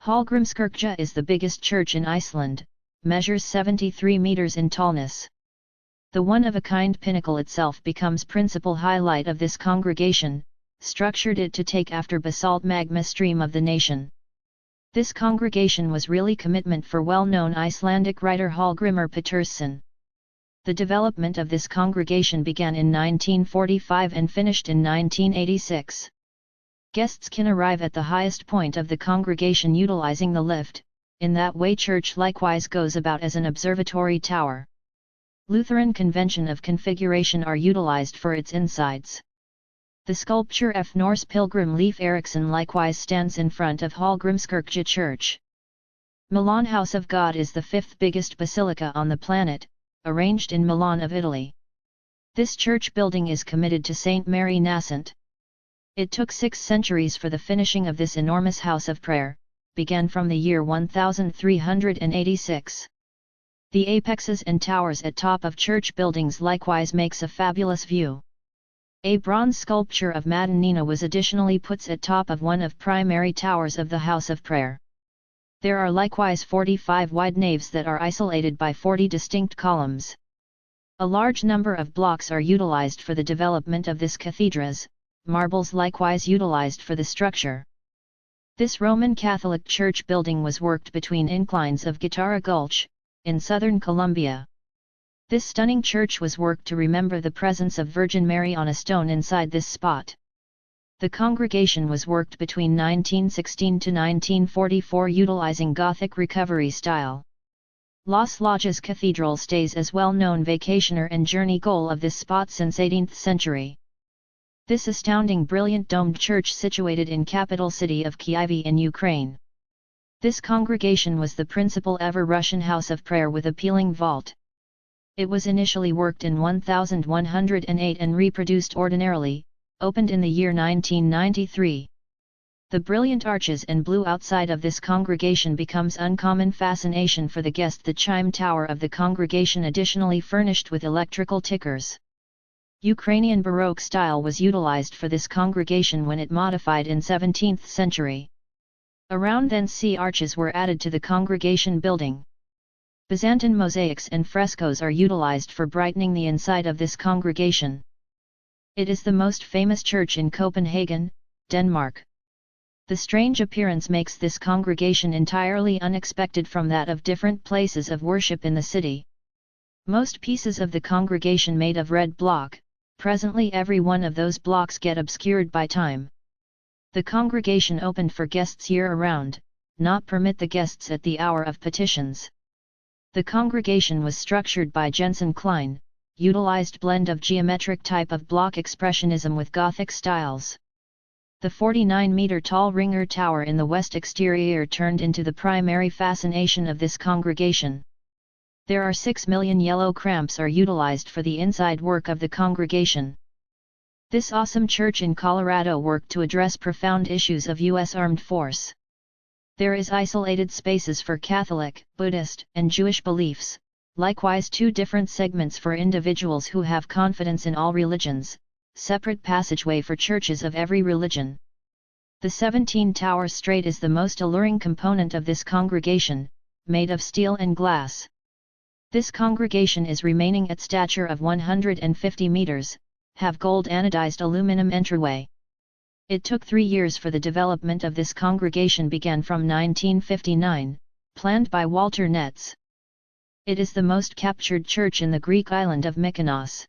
Hallgrimskirkja is the biggest church in Iceland, measures 73 meters in tallness. The one-of-a-kind pinnacle itself becomes principal highlight of this congregation, structured it to take after basalt magma stream of the nation. This congregation was really commitment for well-known Icelandic writer Hallgrimur Pétursson. The development of this congregation began in 1945 and finished in 1986. Guests can arrive at the highest point of the congregation utilizing the lift. In that way church likewise goes about as an observatory tower. Lutheran convention of configuration are utilized for its insides. The sculpture F. Norse pilgrim Leif Erikson likewise stands in front of Hallgrimskirkja church. Milan House of God is the fifth biggest basilica on the planet, arranged in Milan of Italy. This church building is committed to Saint Mary Nascent. It took 6 centuries for the finishing of this enormous house of prayer, began from the year 1386. The apexes and towers at top of church buildings likewise makes a fabulous view. A bronze sculpture of Madonnina was additionally puts at top of one of primary towers of the house of prayer. There are likewise 45 wide naves that are isolated by 40 distinct columns. A large number of blocks are utilized for the development of this cathedrals, marbles likewise utilized for the structure. This Roman Catholic church building was worked between inclines of Guitarra Gulch, in southern Colombia. This stunning church was worked to remember the presence of Virgin Mary on a stone inside this spot. The congregation was worked between 1916 to 1944 utilizing Gothic recovery style. Las Lajas Cathedral stays as well-known vacationer and journey goal of this spot since 18th century. This astounding brilliant domed church situated in capital city of Kyiv in Ukraine. This congregation was the principal ever Russian house of prayer with appealing vault. It was initially worked in 1108 and reproduced ordinarily, opened in the year 1993. The brilliant arches and blue outside of this congregation becomes uncommon fascination for the guest. The chime tower of the congregation additionally furnished with electrical tickers. Ukrainian Baroque style was utilized for this congregation when it modified in 17th century. Around then sea arches were added to the congregation building. Byzantine mosaics and frescoes are utilized for brightening the inside of this congregation. It is the most famous church in Copenhagen, Denmark. The strange appearance makes this congregation entirely unexpected from that of different places of worship in the city. Most pieces of the congregation made of red block. Presently every one of those blocks get obscured by time. The congregation opened for guests year-around, not permit the guests at the hour of petitions. The congregation was structured by Jensen Klein, utilized blend of geometric type of block expressionism with Gothic styles. The 49-meter-tall ringer tower in the west exterior turned into the primary fascination of this congregation. There are 6 million yellow cramps are utilized for the inside work of the congregation. This awesome church in Colorado worked to address profound issues of U.S. armed force. There is isolated spaces for Catholic, Buddhist, and Jewish beliefs, likewise 2 different segments for individuals who have confidence in all religions, separate passageway for churches of every religion. The 17-tower straight is the most alluring component of this congregation, made of steel and glass. This congregation is remaining at stature of 150 meters, have gold anodized aluminum entryway. It took 3 years for the development of this congregation began from 1959, planned by Walter Netz. It is the most captured church in the Greek island of Mykonos.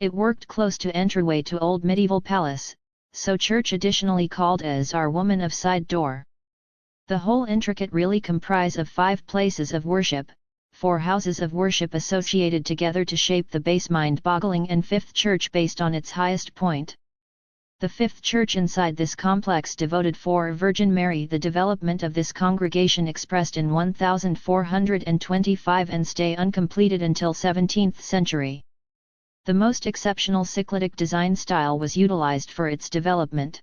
It worked close to entryway to old medieval palace, so church additionally called as our woman of side door. The whole intricate really comprise of 5 places of worship, 4 houses of worship associated together to shape the base mind-boggling and 5th church based on its highest point. The 5th church inside this complex devoted for Virgin Mary. The development of this congregation expressed in 1425 and stay uncompleted until 17th century. The most exceptional cyclitic design style was utilized for its development.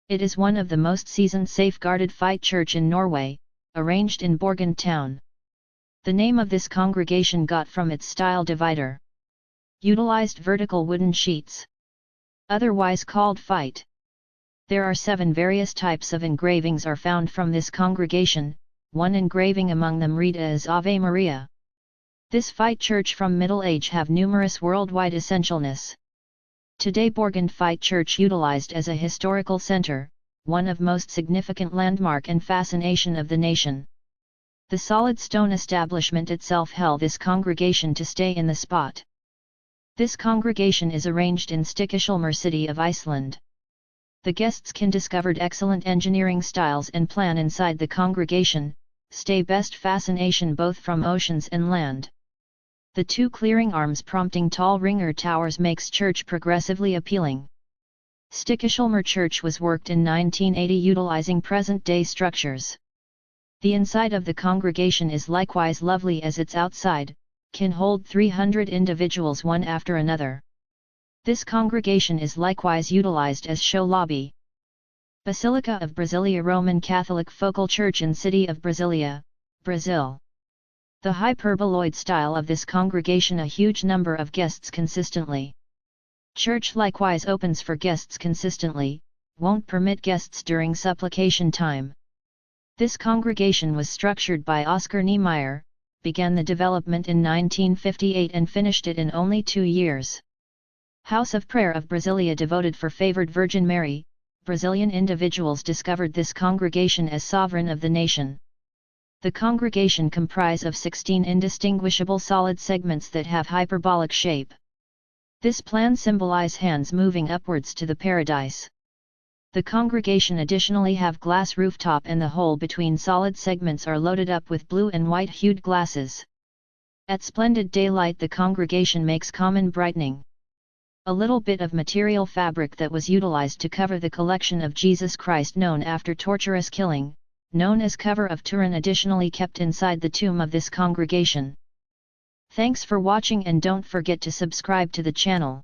It is one of the most seasoned safeguarded fight church in Norway, arranged in Borgund town. The name of this congregation got from its style divider. Utilized vertical wooden sheets. Otherwise called fight. There are 7 various types of engravings are found from this congregation, one engraving among them read as Ave Maria. This Fight Church from Middle Age have numerous worldwide essentialness. Today Borgund Fight Church utilized as a historical center, one of most significant landmark and fascination of the nation. The solid stone establishment itself held this congregation to stay in the spot. This congregation is arranged in Stykkisholmur city of Iceland. The guests can discovered excellent engineering styles and plan inside the congregation, stay best fascination both from oceans and land. The 2 clearing arms prompting tall ringer towers makes church progressively appealing. Stykkisholmur church was worked in 1980 utilizing present-day structures. The inside of the congregation is likewise lovely as its outside, can hold 300 individuals one after another. This congregation is likewise utilized as show lobby. Basilica of Brasilia Roman Catholic Focal Church in City of Brasilia, Brazil. The hyperboloid style of this congregation a huge number of guests consistently. Church likewise opens for guests consistently, won't permit guests during supplication time. This congregation was structured by Oscar Niemeyer, began the development in 1958 and finished it in only 2 years. House of Prayer of Brasilia devoted for favored Virgin Mary, Brazilian individuals discovered this congregation as sovereign of the nation. The congregation comprise of 16 indistinguishable solid segments that have hyperbolic shape. This plan symbolize hands moving upwards to the paradise. The congregation additionally have glass rooftop and the hole between solid segments are loaded up with blue and white hued glasses. At splendid daylight the congregation makes common brightening. A little bit of material fabric that was utilized to cover the collection of Jesus Christ known after torturous killing, known as cover of Turin additionally kept inside the tomb of this congregation. Thanks for watching and don't forget to subscribe to the channel.